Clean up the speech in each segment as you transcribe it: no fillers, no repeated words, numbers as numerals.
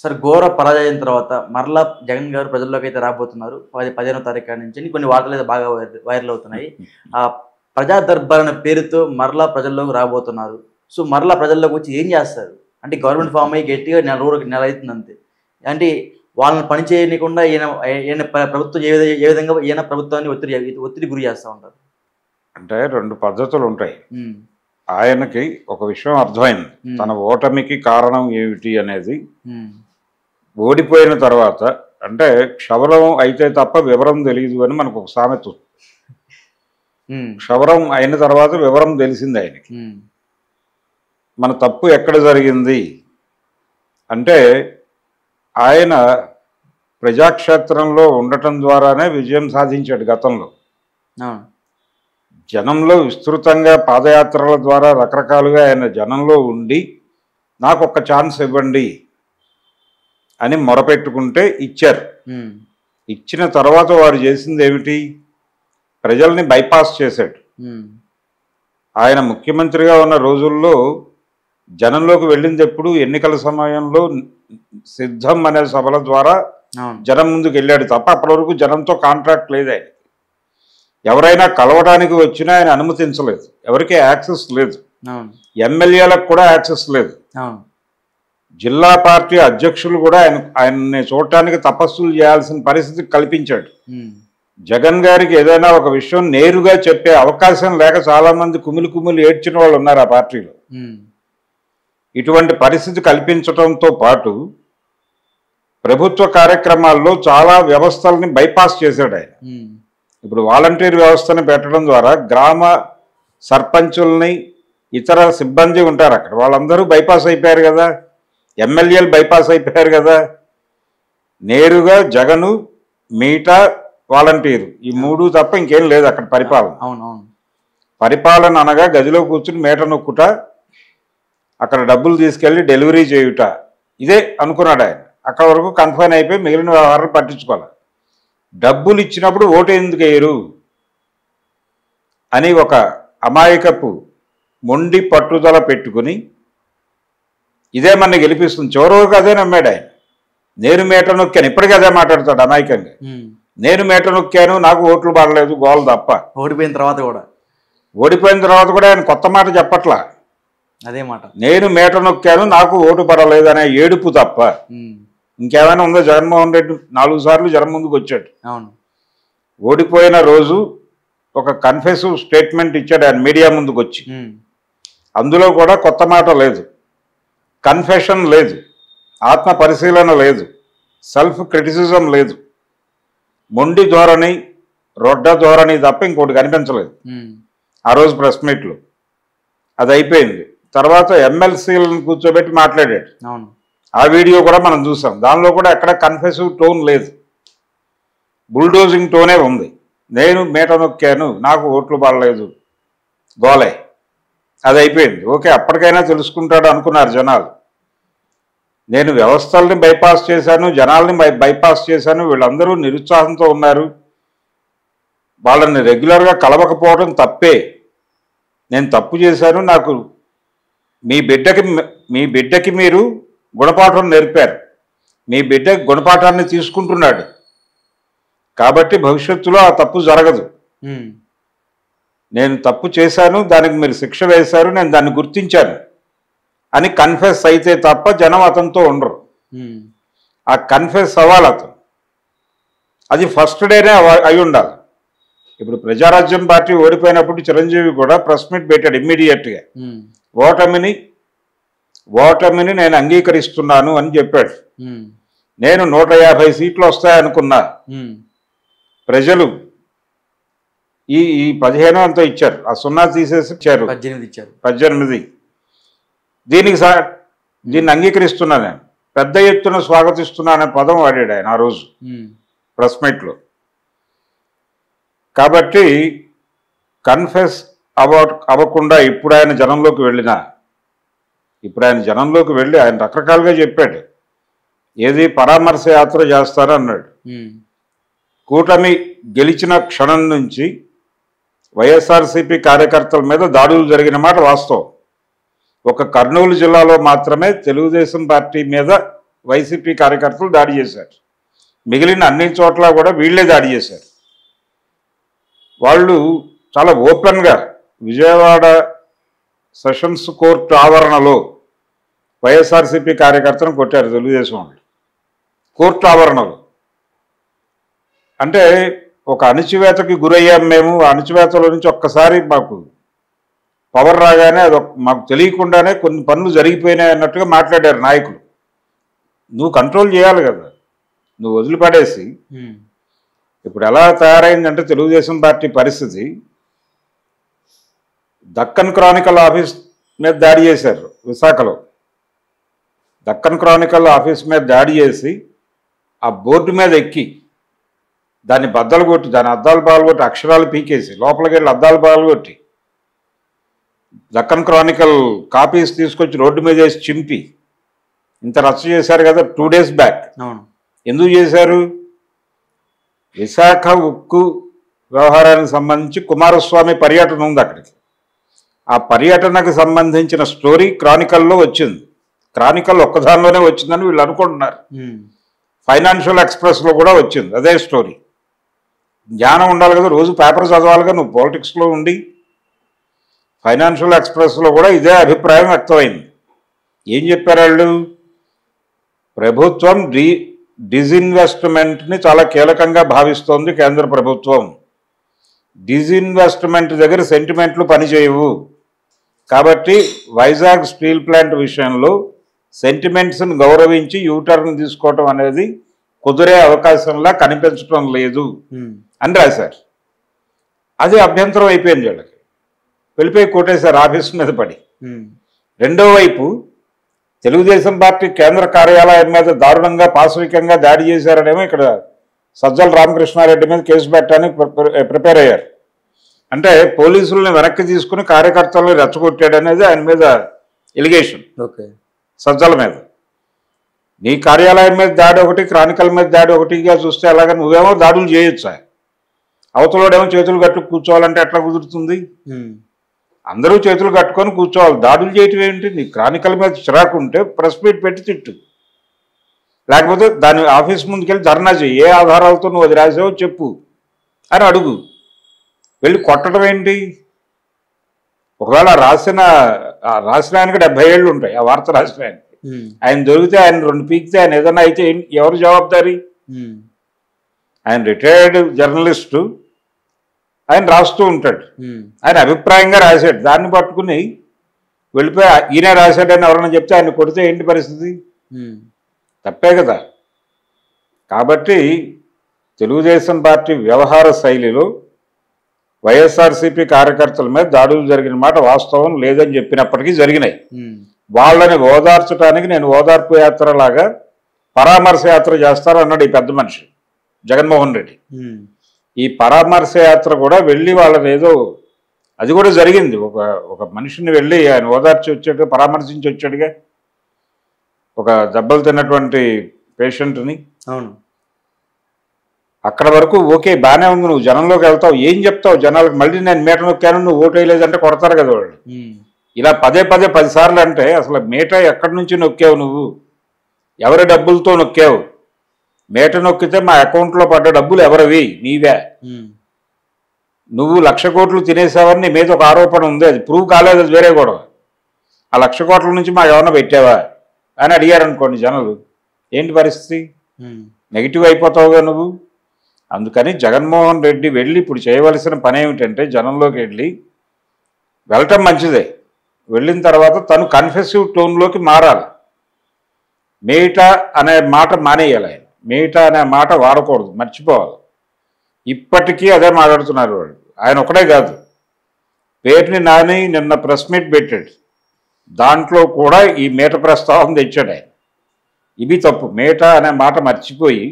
Sir ఘోర పరాజయం తర్వాత మరలా జగన్ గారు ప్రజల్లోకి అయితే రాబోతున్నారు. 15వ తారీఖు నుంచి కొన్ని వార్తలు అయితే బాగా వైరల్ అవుతున్నాయి. ఆ ప్రజా దర్బార్ అనే పేరుతో మరలా ప్రజల్లోకి రాబోతున్నారు. సో మరలా ప్రజల్లోకి వచ్చి ఏం చేస్తారు? అంటే గవర్నమెంట్ ఫామ్ అయ్యి గట్టిగా నెల అవుతుంది అంతే. అంటే వాళ్ళని పని చేయనీయకుండా ఈయన ప్రభుత్వం ఏ విధంగా ఈయన ప్రభుత్వాన్ని ఒత్తిడి గురి చేస్తూ ఉంటారు. అంటే 2 పద్ధతులు ఉంటాయి. హ్మ్. ఆయనకి ఒక విషయం అర్థమైంది. తన ఓటమికి కారణం ఏమిటి అనేది. ఓడిపోయిన తర్వాత అంటే క్షవరం అయితే తప్ప వివరం తెలియదు అని మనకు ఒక సామెత. క్షవరం అయిన తర్వాత వివరం తెలిసింది ఆయనకి. మన తప్పు ఎక్కడ జరిగింది అంటే ఆయన ప్రజాక్షేత్రంలో ఉండటం ద్వారానే విజయం సాధించాడు గతంలో. జనంలో విస్తృతంగా పాదయాత్రల ద్వారా రకరకాలుగా ఆయన జనంలో ఉండి నాకు ఒక ఛాన్స్ ఇవ్వండి అని మొరపెట్టుకుంటే ఇచ్చారు. ఇచ్చిన తర్వాత వారు చేసింది ఏమిటి? ప్రజల్ని బైపాస్ చేశాడు. ఆయన ముఖ్యమంత్రిగా ఉన్న రోజుల్లో జనంలోకి వెళ్ళింది ఎప్పుడు ఎన్నికల సమయంలో సిద్ధం అనే సభల ద్వారా జనం ముందుకు వెళ్ళాడు తప్ప అప్పటి వరకు జనంతో కాంట్రాక్ట్ లేదు. ఆయన ఎవరైనా కలవడానికి వచ్చినా ఆయన అనుమతించలేదు. ఎవరికి యాక్సెస్ లేదు. ఎమ్మెల్యేలకు కూడా యాక్సెస్ లేదు. జిల్లా పార్టీ అధ్యక్షులు కూడా ఆయన్ని చూడటానికి తపస్సులు చేయాల్సిన పరిస్థితి కల్పించాడు. జగన్ గారికి ఏదైనా ఒక విషయం నేరుగా చెప్పే అవకాశం లేక చాలా మంది కుమిలి ఏడ్చిన వాళ్ళు ఉన్నారు ఆ పార్టీలో. ఇటువంటి పరిస్థితి కల్పించడంతో పాటు ప్రభుత్వ కార్యక్రమాల్లో చాలా వ్యవస్థల్ని బైపాస్ చేశాడు ఆయన. ఇప్పుడు వాలంటీర్ వ్యవస్థని పెట్టడం ద్వారా గ్రామ సర్పంచుల్ని ఇతర సిబ్బంది ఉంటారు అక్కడ, వాళ్ళందరూ బైపాస్ అయిపోయారు కదా. ఎమ్మెల్యేలు బైపాస్ అయిపోయారు కదా. నేరుగా జగను, మీటా, వాలంటీరు ఈ 3 తప్ప ఇంకేం లేదు అక్కడ పరిపాలన. పరిపాలన అనగా గదిలో కూర్చుని మీట నొక్కుట, అక్కడ డబ్బులు తీసుకెళ్ళి డెలివరీ చేయుట, ఇదే అనుకున్నాడు ఆయన. అక్కడ వరకు కన్ఫైన్ అయిపోయి మిగిలిన వ్యవహారాలు పట్టించుకోవాలి. డబ్బులు ఇచ్చినప్పుడు ఓటు ఎందుకు వేయరు అని ఒక అమాయకపు మొండి పట్టుదల పెట్టుకుని ఇదే మన గెలిపిస్తుంది. చివరి వరకు అదే నమ్మాడు ఆయన. నేను మీట నొక్కాను, ఇప్పటికీ అదే మాట్లాడతాడు అమాయకంగా. నేను మీట నొక్కాను, నాకు ఓట్లు పడలేదు, గోల్ తప్ప. ఓడిపోయిన తర్వాత కూడా ఆయన కొత్త మాట చెప్పట్లా, అదే మాట. నేను మీట నొక్కాను, నాకు ఓటు పడలేదు అనే ఏడుపు తప్ప ఇంకేమైనా ఉందో? జగన్మోహన్ రెడ్డి 4 సార్లు జనం ముందుకు వచ్చాడు. ఓడిపోయిన రోజు ఒక కన్ఫెసివ్ స్టేట్మెంట్ ఇచ్చాడు ఆయన మీడియా ముందుకు వచ్చి. అందులో కూడా కొత్త మాట లేదు, కన్ఫెషన్ లేదు, ఆత్మ పరిశీలన లేదు, సెల్ఫ్ క్రిటిసిజం లేదు. మొండి ధోరణి, రొడ్డ ధోరణి తప్ప ఇంకోటి కనిపించలేదు ఆ రోజు ప్రెస్ మీట్లో. అది అయిపోయింది. తర్వాత ఎమ్మెల్సీలను కూర్చోబెట్టి మాట్లాడాడు. ఆ వీడియో కూడా మనం చూసాం. దానిలో కూడా ఎక్కడ కన్ఫెసివ్ టోన్ లేదు, బుల్డోజింగ్ టోనే ఉంది. నేను మీట నొక్కాను, నాకు ఓట్లు పడలేదు, గోలే. అది అయిపోయింది. ఓకే, అప్పటికైనా తెలుసుకుంటాడు అనుకున్నారు జనాలు. నేను వ్యవస్థల్ని బైపాస్ చేశాను, జనాల్ని బైపాస్ చేశాను, వీళ్ళందరూ నిరుత్సాహంతో ఉన్నారు, వాళ్ళని రెగ్యులర్గా కలవకపోవడం తప్పే, నేను తప్పు చేశాను, నాకు మీ బిడ్డకి మీరు గుణపాఠం నేర్పారు, మీ బిడ్డ గుణపాఠాన్ని తీసుకుంటున్నాడు కాబట్టి భవిష్యత్తులో ఆ తప్పు జరగదు. నేను తప్పు చేశాను, దానికి మీరు శిక్ష వేశారు, నేను దాన్ని గుర్తించాను అని కన్ఫెస్ అయితే తప్ప జనం అతనితో ఉండరు. ఆ కన్ఫెస్ అవ్వాలి అతను. అది ఫస్ట్ డేనే అయి ఉండాలి. ఇప్పుడు ప్రజారాజ్యం పార్టీ ఓడిపోయినప్పుడు చిరంజీవి కూడా ప్రెస్ మీట్ పెట్టాడు ఇమ్మీడియట్గా. ఓటమిని నేను అంగీకరిస్తున్నాను అని చెప్పాడు. నేను 150 సీట్లు వస్తాయనుకున్నా, ప్రజలు ఈ 15 అంతా ఇచ్చారు, ఆ 0 తీసేసి ఇచ్చారు, 18. దీన్ని అంగీకరిస్తున్నా, నేను పెద్ద ఎత్తున స్వాగతిస్తున్నాననే పదం వాడాడు ఆయన ఆ రోజు ప్రెస్ మీట్లో. కాబట్టి కన్ఫెస్ అవ్వకుండా ఇప్పుడు ఆయన జనంలోకి వెళ్ళి ఆయన రకరకాలుగా చెప్పాడు. ఏది పరామర్శ యాత్ర చేస్తారన్నాడు. కూటమి గెలిచిన క్షణం నుంచి వైఎస్ఆర్సీపీ కార్యకర్తల మీద దాడులు జరిగిన మాట వాస్తవం. ఒక కర్నూలు జిల్లాలో మాత్రమే తెలుగుదేశం పార్టీ మీద వైసీపీ కార్యకర్తలు దాడి చేశారు. మిగిలిన అన్ని చోట్ల కూడా వీళ్ళే దాడి చేశారు. వాళ్ళు చాలా ఓపెన్గా విజయవాడ సెషన్స్ కోర్టు ఆవరణలో వైఎస్ఆర్సీపీ కార్యకర్తను కొట్టారు తెలుగుదేశం వాళ్ళు. కోర్టు ఆవరణలో అంటే ఒక అణచివేతకి గురయ్యాం మేము. ఆ అణచివేతలో నుంచి ఒక్కసారి మాకు పవర్ రాగానే అది మాకు తెలియకుండానే కొన్ని పనులు జరిగిపోయినాయి అన్నట్టుగా మాట్లాడారు నాయకులు. నువ్వు కంట్రోల్ చేయాలి కదా, నువ్వు వదిలిపడేసి. ఇప్పుడు ఎలా తయారైందంటే తెలుగుదేశం పార్టీ పరిస్థితి, దక్కన్ క్రానికల్ ఆఫీస్ మీద దాడి చేశారు విశాఖలో. దక్కన్ క్రానికల్ ఆఫీస్ మీద దాడి చేసి ఆ బోర్డు మీద ఎక్కి దాన్ని బద్దలు కొట్టి, దాని అద్దాలు పాల్గొట్టి, అక్షరాలు పీకేసి లోపలికి వెళ్ళి అద్దాలు పాల్గొట్టి దక్కన్ క్రానికల్ కాపీస్ తీసుకొచ్చి రోడ్డు మీద వేసి చింపి ఇంత రచ్చ చేశారు కదా 2 days బ్యాక్. ఎందుకు చేశారు? విశాఖ ఉక్కు వ్యవహారానికి సంబంధించి కుమారస్వామి పర్యటన ఉంది అక్కడికి. ఆ పర్యటనకు సంబంధించిన స్టోరీ క్రానికల్లో వచ్చింది. క్రానికల్ ఒక్కదానిలోనే వచ్చిందని వీళ్ళు అనుకుంటున్నారు. ఫైనాన్షియల్ ఎక్స్ప్రెస్లో కూడా వచ్చింది అదే స్టోరీ. జ్ఞానం ఉండాలి కదా, రోజు పేపర్ చదవాలిగా, నువ్వు పాలిటిక్స్లో ఉండి. ఫైనాన్షియల్ ఎక్స్ప్రెస్లో కూడా ఇదే అభిప్రాయం వ్యక్తమైంది. ఏం చెప్పారు వాళ్ళు? ప్రభుత్వం డిజిన్వెస్ట్మెంట్ని చాలా కీలకంగా భావిస్తోంది కేంద్ర ప్రభుత్వం. డిజిన్వెస్ట్మెంట్ దగ్గర సెంటిమెంట్లు పనిచేయవు. కాబట్టి వైజాగ్ స్టీల్ ప్లాంట్ విషయంలో సెంటిమెంట్స్ని గౌరవించి యూటర్న్ తీసుకోవటం అనేది కుదిరే అవకాశంలా కనిపించడం లేదు అని రాశారు. అది అభ్యంతరం అయిపోయింది వాళ్ళకి. వెళ్ళిపోయి కొట్టేశారు ఆఫీస్ మీద పడి. రెండో వైపు తెలుగుదేశం పార్టీ కేంద్ర కార్యాలయం మీద దారుణంగా పాశవికంగా దాడి చేశారనేమో ఇక్కడ సజ్జల రామకృష్ణారెడ్డి మీద కేసు పెట్టడానికి ప్రిపేర్ అయ్యారు. అంటే పోలీసుల్ని వెనక్కి తీసుకుని కార్యకర్తలను రెచ్చగొట్టాడు అనేది ఆయన మీద ఎలిగేషన్. సజ్జల మీద. నీ కార్యాలయం మీద దాడి ఒకటి, క్రానికల్ మీద దాడి ఒకటిగా చూస్తే అలాగా నువ్వేమో దాడులు చేయొచ్చా? అవతలోడేమో చేతులు కట్టు కూర్చోవాలంటే ఎట్లా కుదురుతుంది? అందరూ చేతులు కట్టుకొని కూర్చోవాలి. దాడులు చేయటం ఏంటి? నీ క్రానికల్ మీద చిరాకు ఉంటే ప్రెస్ మీట్ పెట్టి తిట్టు, లేకపోతే దాని ఆఫీస్ ముందుకెళ్ళి ధర్నా చేయి. ఏ ఆధారాలతో నువ్వు అది రాసావో చెప్పు అని అడుగు. వెళ్ళి కొట్టడం ఏంటి? ఒకవేళ రాసిన ఆయనకి 70 ఏళ్ళు ఉంటాయి, ఆ వార్త రాసిన ఆయనకి. ఆయన దొరికితే, ఆయన 2 పీకితే, ఆయన ఏదైనా అయితే ఎవరు జవాబుదారీ? ఆయన రిటైర్డ్ జర్నలిస్టు, ఆయన రాస్తూ ఉంటాడు. ఆయన అభిప్రాయంగా రాశాడు, దాన్ని పట్టుకుని వెళ్ళిపోయి ఈయన రాశాడని ఎవరైనా చెప్తే ఆయన కొడితే ఏంటి పరిస్థితి? తప్పే కదా. కాబట్టి తెలుగుదేశం పార్టీ వ్యవహార శైలిలో వైఎస్ఆర్సీపీ కార్యకర్తల మీద దాడులు జరిగిన మాట వాస్తవం లేదని చెప్పినప్పటికీ జరిగినాయి. వాళ్ళని ఓదార్చడానికి నేను ఓదార్పు యాత్ర లాగా పరామర్శ యాత్ర చేస్తారన్నాడు ఈ పెద్ద మనిషి జగన్మోహన్ రెడ్డి. ఈ పరామర్శ యాత్ర కూడా వెళ్ళి వాళ్ళని ఏదో, అది కూడా జరిగింది. ఒక మనిషిని వెళ్ళి ఆయన ఓదార్చి వచ్చాడు, పరామర్శించి వచ్చాడుగా, ఒక దెబ్బలు తిన్నటువంటి పేషెంట్ని. అవును, అక్కడ వరకు ఓకే, బాగానే ఉంది. నువ్వు జనంలోకి వెళ్తావు, ఏం చెప్తావు జనాలకు? మళ్ళీ నేను మీట నొక్కాను, నువ్వు ఓటు వేయలేదంటే కొడతారు కదా వాళ్ళు. ఇలా 10 సార్లు అంటే అసలు మీట ఎక్కడి నుంచి నొక్కావు నువ్వు? ఎవరి డబ్బులతో నొక్కావు? మీట నొక్కితే మా అకౌంట్లో పడ్డ డబ్బులు ఎవరివి? నీవే. నువ్వు 1,00,000 కోట్లు తినేసావని నీ మీద ఒక ఆరోపణ ఉంది, అది ప్రూవ్ కాలేదు, అది వేరే గొడవ. ఆ 1,00,000 కోట్ల నుంచి మా ఏమన్నా పెట్టావా అని అడిగారు అనుకోండి జనాలు, ఏంటి పరిస్థితి? నెగిటివ్ అయిపోతావుగా నువ్వు. అందుకని జగన్మోహన్ రెడ్డి వెళ్ళి ఇప్పుడు చేయవలసిన పని ఏమిటంటే, జనంలోకి వెళ్ళటం మంచిదే, వెళ్ళిన తర్వాత తను కన్ఫెసివ్ టోన్లోకి మారాలి. మీట అనే మాట మానేయాలి. ఆయన మీట అనే మాట వాడకూడదు, మర్చిపోవాలి. ఇప్పటికీ అదే మాట్లాడుతున్నారు వాళ్ళు. ఆయన ఒకటే కాదు, పేరుని నాని నిన్న ప్రెస్ మీట్ పెట్టాడు, దాంట్లో కూడా ఈ మీట ప్రస్తావన తెచ్చాడు ఆయన. ఇవి తప్పు. మీట అనే మాట మర్చిపోయి,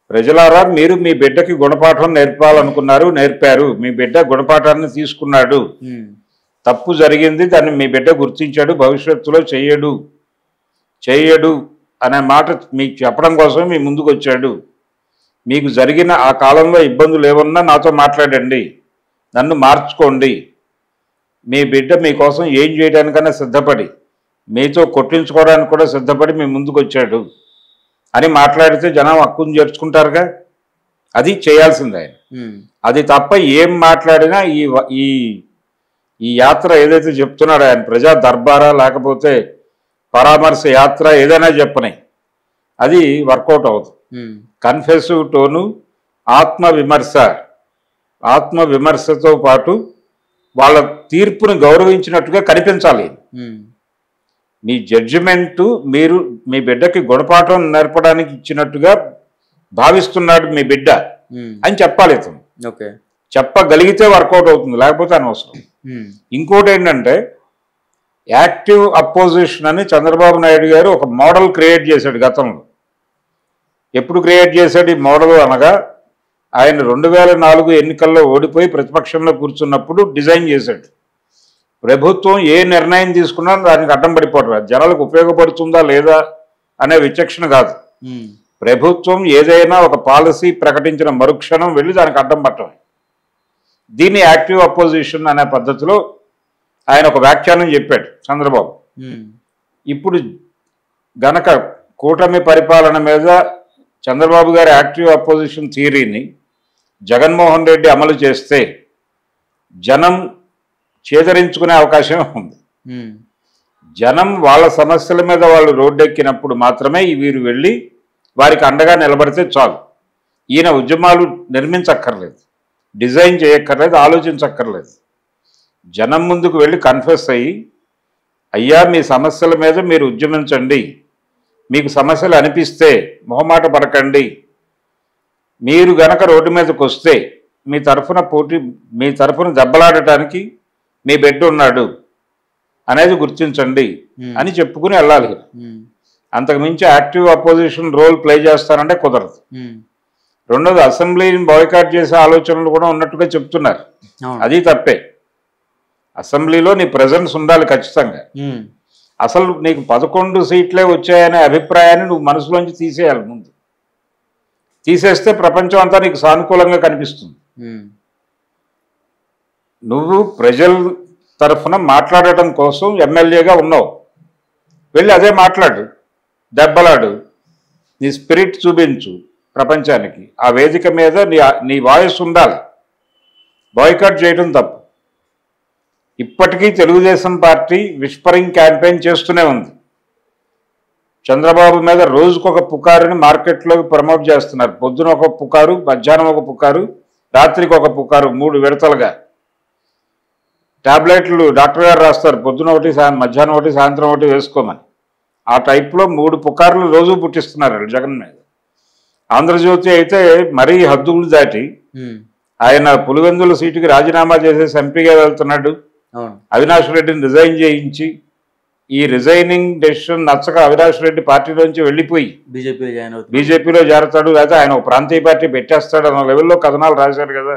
ప్రజలారా మీరు మీ బిడ్డకి గుణపాఠం నేర్పాలనుకున్నారు, నేర్పారు. మీ బిడ్డ గుణపాఠాన్ని తీసుకున్నాడు, తప్పు జరిగింది, దాన్ని మీ బిడ్డ గుర్తించాడు, భవిష్యత్తులో చేయడు అనే మాట మీకు చెప్పడం కోసం మీ ముందుకు వచ్చాడు. మీకు జరిగిన ఆ కాలంలో ఇబ్బందులు ఏమన్నా నాతో మాట్లాడండి, నన్ను మార్చుకోండి. మీ బిడ్డ మీకోసం ఏం చేయడానికన్నా సిద్ధపడి మీతో కొట్టించుకోవడానికి కూడా సిద్ధపడి మీ ముందుకు వచ్చాడు అని మాట్లాడితే జనం హక్కును చేర్చుకుంటారుగా. అది చేయాల్సింది ఆయన. అది తప్ప ఏం మాట్లాడినా ఈ ఈ యాత్ర ఏదైతే చెప్తున్నాడో ఆయన, ప్రజా దర్బారా లేకపోతే పరామర్శ యాత్ర ఏదైనా చెప్పని, అది వర్కౌట్ అవుతుంది. కన్ఫెసివ్ టోను, ఆత్మవిమర్శతో పాటు వాళ్ళ తీర్పుని గౌరవించినట్టుగా కనిపించాలి. మీ జడ్జిమెంటు మీరు మీ బిడ్డకి గుణపాఠం నేర్పడానికి ఇచ్చినట్టుగా భావిస్తున్నాడు మీ బిడ్డ అని చెప్పాలి. ఓకే, చెప్పగలిగితే వర్కౌట్ అవుతుంది, లేకపోతే అనవసరం. ఇంకోటి ఏంటంటే యాక్టివ్ అపోజిషన్ అని చంద్రబాబు నాయుడు గారు ఒక మోడల్ క్రియేట్ చేశాడు గతంలో. ఎప్పుడు క్రియేట్ చేశాడు ఈ మోడల్ అనగా, ఆయన 2004 ఎన్నికల్లో ఓడిపోయి ప్రతిపక్షంలో కూర్చున్నప్పుడు డిజైన్ చేశాడు. ప్రభుత్వం ఏ నిర్ణయం తీసుకున్నా దానికి అడ్డం పడిపోవడం, జనాలకు ఉపయోగపడుతుందా లేదా అనే విచక్షణ కాదు. ప్రభుత్వం ఏదైనా ఒక పాలసీ ప్రకటించిన మరుక్షణం వెళ్ళి దానికి అడ్డం పట్టడం. దీన్ని యాక్టివ్ అపోజిషన్ అనే పద్ధతిలో ఆయన ఒక వ్యాఖ్యానం చెప్పాడు చంద్రబాబు. ఇప్పుడు గనక కూటమి పరిపాలన మీద చంద్రబాబు గారి యాక్టివ్ అపోజిషన్ థియరీని జగన్మోహన్ రెడ్డి అమలు చేస్తే జనం చేదరించుకునే అవకాశం ఉంది. జనం వాళ్ళ సమస్యల మీద వాళ్ళు రోడ్డెక్కినప్పుడు మాత్రమే వీరు వెళ్ళి వారికి అండగా నిలబడితే చాలు. ఈయన ఉద్యమాలు నిర్మించక్కర్లేదు, డిజైన్ చేయక్కర్లేదు, ఆలోచించక్కర్లేదు. జనం ముందుకు వెళ్ళి కన్ఫెస్ అయ్యి, అయ్యా మీ సమస్యల మీద మీరు ఉద్యమించండి, మీకు సమస్యలు అనిపిస్తే మొహమాట పడకండి, మీరు గనక రోడ్డు మీదకి వస్తే మీ తరఫున దెబ్బలాడటానికి మీ బిడ్డ ఉన్నాడు అనేది గుర్తించండి అని చెప్పుకుని వెళ్ళాలి. అంతకుమించి యాక్టివ్ అపోజిషన్ రోల్ ప్లే చేస్తారంటే కుదరదు. రెండోది, అసెంబ్లీని బాయ్కాట్ చేసే ఆలోచనలు కూడా ఉన్నట్టుగా చెప్తున్నారు. అది తప్పే. అసెంబ్లీలో నీ ప్రెజెన్స్ ఉండాలి ఖచ్చితంగా. అసలు నీకు 11 సీట్లే వచ్చాయనే అభిప్రాయాన్ని నువ్వు మనసులోంచి తీసేయాలి. ముందు తీసేస్తే ప్రపంచం అంతా నీకు సానుకూలంగా కనిపిస్తుంది. నువ్వు ప్రజల తరఫున మాట్లాడటం కోసం ఎమ్మెల్యేగా ఉన్నావు, వెళ్ళి అదే మాట్లాడు, దెబ్బలాడు, నీ స్పిరిట్ చూపించు ప్రపంచానికి. ఆ వేదిక మీద నీ వాయిస్ ఉండాలి. బాయ్కాట్ చేయడం తప్పు. ఇప్పటికీ తెలుగుదేశం పార్టీ విస్పరింగ్ క్యాంపెయిన్ చేస్తూనే ఉంది. చంద్రబాబు మీద రోజుకొక పుకారుని మార్కెట్లోకి ప్రమోట్ చేస్తున్నారు. పొద్దున ఒక పుకారు, మధ్యాహ్నం ఒక పుకారు, రాత్రికి ఒక పుకారు, 3 విడతలుగా. టాబ్లెట్లు డాక్టర్ గారు రాస్తారు, పొద్దున ఒకటి, మధ్యాహ్నం ఒకటి, సాయంత్రం ఒకటి వేసుకోమని. ఆ టైప్లో 3 పుకార్లు రోజు పుట్టిస్తున్నారు జగన్ మీద. ఆంధ్రజ్యోతి అయితే మరీ హద్దులు దాటి ఆయన పులివెందుల సీటుకి రాజీనామా చేసేసి ఎంపీగా వెళ్తున్నాడు. అవినాష్ రెడ్డిని రిజైన్ చేయించి, ఈ రిజైనింగ్ డెసిషన్ నచ్చక అవినాష్ రెడ్డి పార్టీలోంచి వెళ్ళిపోయి బీజేపీలో చేరతాడు, లేదా ఆయన ఒక ప్రాంతీయ పార్టీ పెట్టేస్తాడు అన్న లెవెల్లో కథనాలు రాశారు కదా.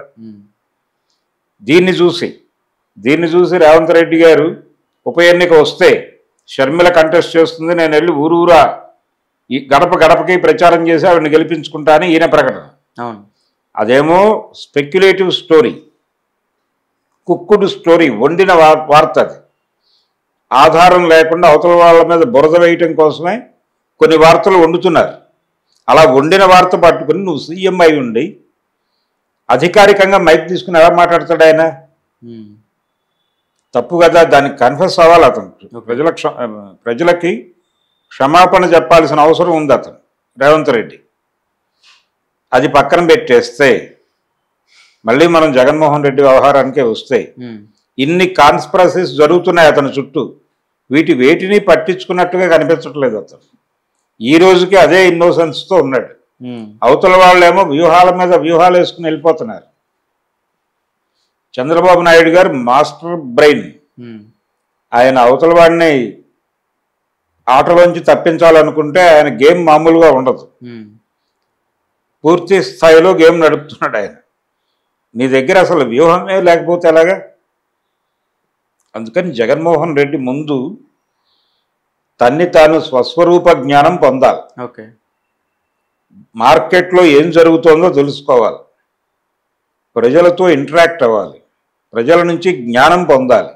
దీన్ని చూసి రేవంత్ రెడ్డి గారు ఉప ఎన్నిక వస్తే షర్మిల కంటెస్ట్ చేస్తుంది, నేను వెళ్ళి ఊరూరా ఈ గడపకి ప్రచారం చేసి ఆవిడని గెలిపించుకుంటా అని ఈయన ప్రకటన. అదేమో స్పెక్యులేటివ్ స్టోరీ, కుక్కుడు స్టోరీ, వండిన వార్త. అది ఆధారం లేకుండా అవతల వాళ్ళ మీద బురద వేయటం కోసమే కొన్ని వార్తలు వండుతున్నారు. అలా వండిన వార్త పట్టుకుని నువ్వు సీఎం అయి ఉండి అధికారికంగా మైక్ తీసుకుని ఎలా మాట్లాడతాడు ఆయన? తప్పు కదా. దానికి కన్ఫెస్ అవ్వాలి అతను. ప్రజలకి క్షమాపణ చెప్పాల్సిన అవసరం ఉంది అతను రేవంత్ రెడ్డి. అది పక్కన పెట్టేస్తే మళ్ళీ మనం జగన్మోహన్ రెడ్డి వ్యవహారానికే వస్తే ఇన్ని కాన్స్పిరసీస్ జరుగుతున్నాయి అతని చుట్టూ. వేటిని పట్టించుకున్నట్టుగా కనిపించట్లేదు అతను. ఈ రోజుకి అదే ఇన్నోసెన్స్తో ఉన్నాడు. అవతల వాళ్ళేమో వ్యూహాల మీద వ్యూహాలు వేసుకుని వెళ్ళిపోతున్నారు. చంద్రబాబు నాయుడు గారు మాస్టర్ బ్రెయిన్. ఆయన అవతల వాడిని ఆటలోంచి తప్పించాలనుకుంటే ఆయన గేమ్ మామూలుగా ఉండదు. పూర్తి స్థాయిలో గేమ్ నడుపుతున్నాడు ఆయన. నీ దగ్గర అసలు వ్యూహమే లేకపోతే ఎలాగా? అందుకని జగన్మోహన్ రెడ్డి ముందు తాను స్వస్వరూప జ్ఞానం పొందాలి. మార్కెట్లో ఏం జరుగుతుందో తెలుసుకోవాలి, ప్రజలతో ఇంటరాక్ట్ అవ్వాలి, ప్రజల నుంచి జ్ఞానం పొందాలి.